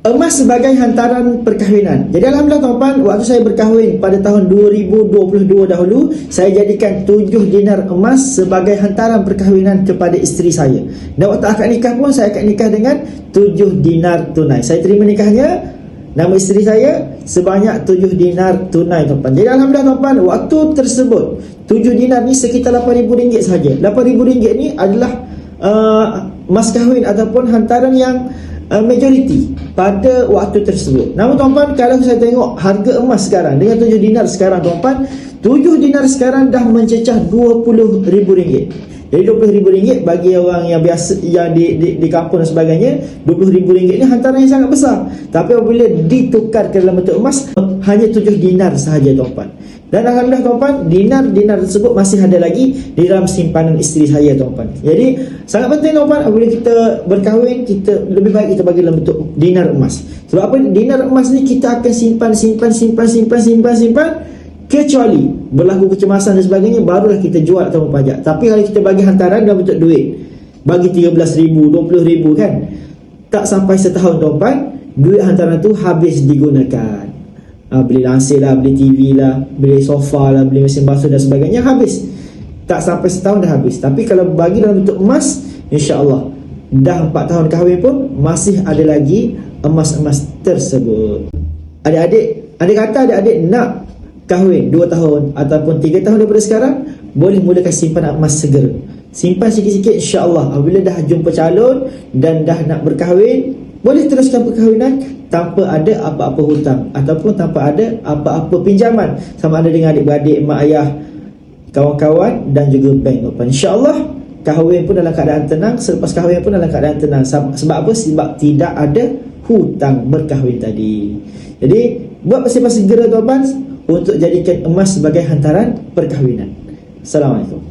Emas sebagai hantaran perkahwinan. Jadi alhamdulillah tuan-tuan, waktu saya berkahwin pada tahun 2022 dahulu, saya jadikan 7 dinar emas sebagai hantaran perkahwinan kepada isteri saya. Dan waktu akad nikah pun saya akad nikah dengan 7 dinar tunai. Saya terima nikahnya, nama isteri saya sebanyak 7 dinar tunai tuan-tuan. Jadi alhamdulillah tuan-tuan, waktu tersebut 7 dinar ni sekitar RM8,000 sahaja. RM8,000 ni adalah mas kahwin ataupun hantaran yang majoriti pada waktu tersebut. Namun tuan-tuan, kalau saya tengok harga emas sekarang dengan 7 dinar sekarang tuan-tuan, 7 dinar sekarang dah mencecah RM20,000. Jadi RM20,000 bagi orang yang biasa, yang di kampung dan sebagainya, RM20,000 ni hantaran yang sangat besar. Tapi apabila ditukar ke dalam bentuk emas, hanya 7 dinar sahaja tuan-tuan. Dan alhamdulillah tuan-tuan, dinar-dinar tersebut masih ada lagi di dalam simpanan isteri saya tuan-tuan. Jadi sangat penting tuan-tuan, apabila kita berkahwin, kita lebih baik kita bagi dalam bentuk dinar emas. Sebab apa? Dinar emas ni kita akan simpan, kecuali berlaku kecemasan dan sebagainya, barulah kita jual atau pajak. Tapi kalau kita bagi hantaran dalam bentuk duit, bagi RM13,000, RM20,000 kan, tak sampai setahun tuan-tuan, duit hantaran tu habis digunakan. Beli lansir lah, beli TV lah, beli sofa lah, beli mesin basuh dan sebagainya, habis. Tak sampai setahun dah habis. Tapi kalau bagi dalam bentuk emas, insya-Allah dah 4 tahun kahwin pun masih ada lagi emas-emas tersebut. Adik-adik, adik kata adik-adik nak kahwin 2 tahun ataupun 3 tahun daripada sekarang, boleh mulakan simpanan emas segera. Simpan sikit-sikit, insya-Allah apabila dah jumpa calon dan dah nak berkahwin, boleh teruskan perkahwinan tanpa ada apa-apa hutang ataupun tanpa ada apa-apa pinjaman, sama ada dengan adik-beradik, mak ayah, kawan-kawan dan juga bank. InsyaAllah kahwin pun dalam keadaan tenang, selepas kahwin pun dalam keadaan tenang. Sebab apa? Sebab tidak ada hutang berkahwin tadi. Jadi buat persiapan segera tuan-tuan untuk jadikan emas sebagai hantaran perkahwinan. Assalamualaikum.